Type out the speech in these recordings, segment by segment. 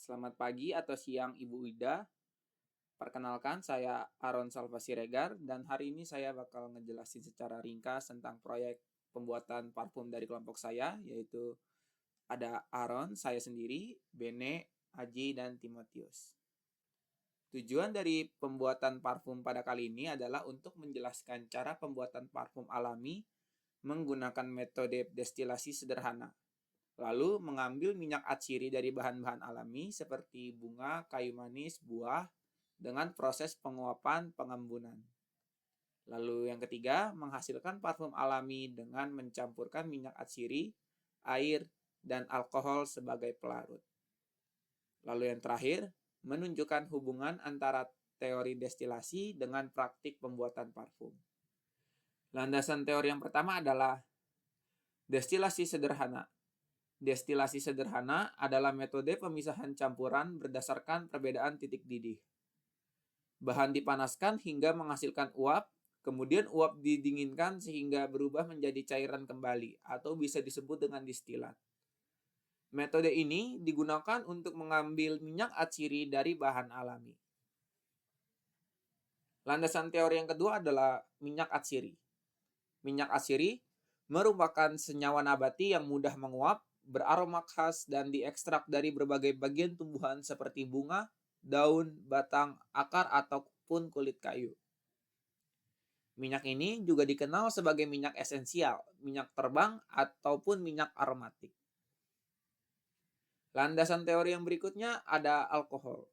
Selamat pagi atau siang Ibu Ida. Perkenalkan saya Aron Salva Siregar dan hari ini saya bakal ngejelasin secara ringkas tentang proyek pembuatan parfum dari kelompok saya, yaitu ada Aron, saya sendiri, Bene, Aji, dan Timotius. Tujuan dari pembuatan parfum pada kali ini adalah untuk menjelaskan cara pembuatan parfum alami menggunakan metode destilasi sederhana. Lalu mengambil minyak atsiri dari bahan-bahan alami seperti bunga, kayu manis, buah dengan proses penguapan pengembunan. Lalu yang ketiga, menghasilkan parfum alami dengan mencampurkan minyak atsiri, air, dan alkohol sebagai pelarut. Lalu yang terakhir, menunjukkan hubungan antara teori destilasi dengan praktik pembuatan parfum. Landasan teori yang pertama adalah destilasi sederhana. Destilasi sederhana adalah metode pemisahan campuran berdasarkan perbedaan titik didih. Bahan dipanaskan hingga menghasilkan uap, kemudian uap didinginkan sehingga berubah menjadi cairan kembali atau bisa disebut dengan distilat. Metode ini digunakan untuk mengambil minyak atsiri dari bahan alami. Landasan teori yang kedua adalah minyak atsiri. Minyak atsiri merupakan senyawa nabati yang mudah menguap, beraroma khas, dan diekstrak dari berbagai bagian tumbuhan seperti bunga, daun, batang, akar, ataupun kulit kayu. Minyak ini juga dikenal sebagai minyak esensial, minyak terbang, ataupun minyak aromatik. Landasan teori yang berikutnya ada alkohol.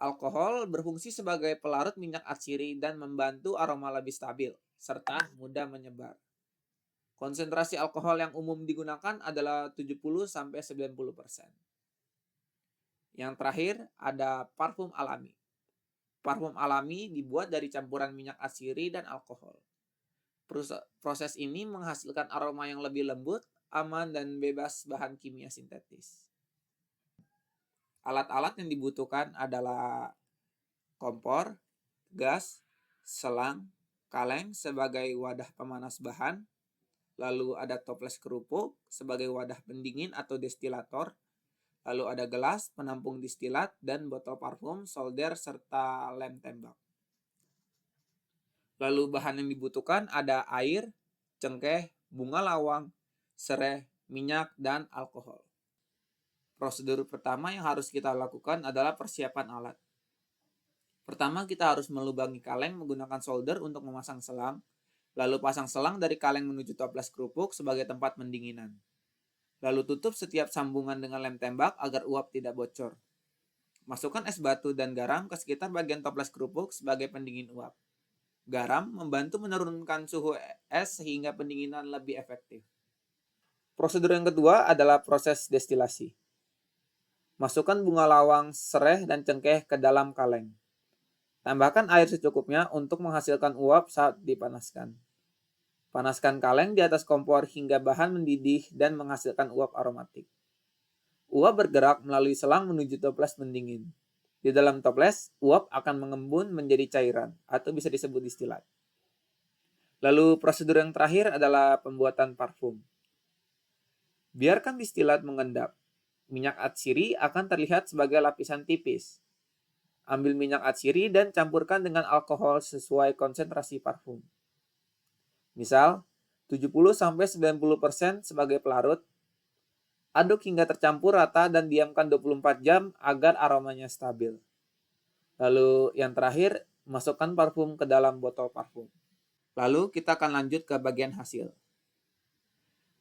Alkohol berfungsi sebagai pelarut minyak atsiri dan membantu aroma lebih stabil, serta mudah menyebar. Konsentrasi alkohol yang umum digunakan adalah 70-90%. Yang terakhir ada parfum alami. Parfum alami dibuat dari campuran minyak atsiri dan alkohol. Proses ini menghasilkan aroma yang lebih lembut, aman, dan bebas bahan kimia sintetis. Alat-alat yang dibutuhkan adalah kompor, gas, selang, kaleng sebagai wadah pemanas bahan, lalu ada toples kerupuk sebagai wadah pendingin atau destilator, lalu ada gelas penampung distilat, dan botol parfum, solder, serta lem tembak. Lalu bahan yang dibutuhkan ada air, cengkeh, bunga lawang, serai, minyak, dan alkohol. Prosedur pertama yang harus kita lakukan adalah persiapan alat. Pertama, kita harus melubangi kaleng menggunakan solder untuk memasang selang, lalu pasang selang dari kaleng menuju toples kerupuk sebagai tempat pendinginan. Lalu tutup setiap sambungan dengan lem tembak agar uap tidak bocor. Masukkan es batu dan garam ke sekitar bagian toples kerupuk sebagai pendingin uap. Garam membantu menurunkan suhu es sehingga pendinginan lebih efektif. Prosedur yang kedua adalah proses destilasi. Masukkan bunga lawang, serai, dan cengkeh ke dalam kaleng. Tambahkan air secukupnya untuk menghasilkan uap saat dipanaskan. Panaskan kaleng di atas kompor hingga bahan mendidih dan menghasilkan uap aromatik. Uap bergerak melalui selang menuju toples pendingin. Di dalam toples, uap akan mengembun menjadi cairan atau bisa disebut distilat. Lalu prosedur yang terakhir adalah pembuatan parfum. Biarkan distilat mengendap. Minyak atsiri akan terlihat sebagai lapisan tipis. Ambil minyak atsiri dan campurkan dengan alkohol sesuai konsentrasi parfum. Misal, 70-90% sebagai pelarut. Aduk hingga tercampur rata dan diamkan 24 jam agar aromanya stabil. Lalu yang terakhir, masukkan parfum ke dalam botol parfum. Lalu kita akan lanjut ke bagian hasil.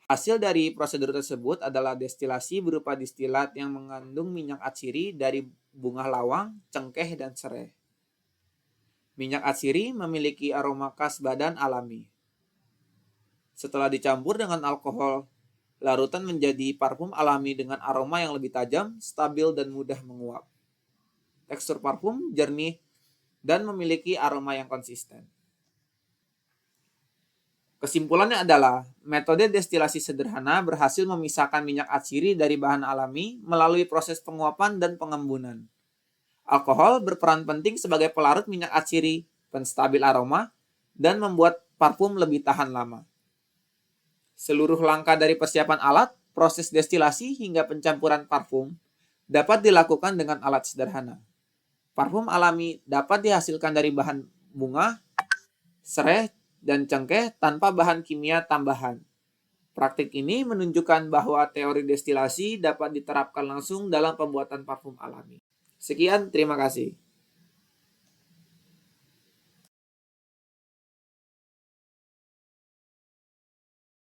Hasil dari prosedur tersebut adalah destilasi berupa distilat yang mengandung minyak atsiri dari bunga lawang, cengkeh, dan serai. Minyak atsiri memiliki aroma khas badan alami. Setelah dicampur dengan alkohol, larutan menjadi parfum alami dengan aroma yang lebih tajam, stabil, dan mudah menguap. Tekstur parfum jernih dan memiliki aroma yang konsisten. Kesimpulannya adalah, metode destilasi sederhana berhasil memisahkan minyak atsiri dari bahan alami melalui proses penguapan dan pengembunan. Alkohol berperan penting sebagai pelarut minyak atsiri, penstabil aroma, dan membuat parfum lebih tahan lama. Seluruh langkah dari persiapan alat, proses destilasi, hingga pencampuran parfum dapat dilakukan dengan alat sederhana. Parfum alami dapat dihasilkan dari bahan bunga, serai, dan cengkeh tanpa bahan kimia tambahan. Praktik ini menunjukkan bahwa teori destilasi dapat diterapkan langsung dalam pembuatan parfum alami. Sekian, terima kasih.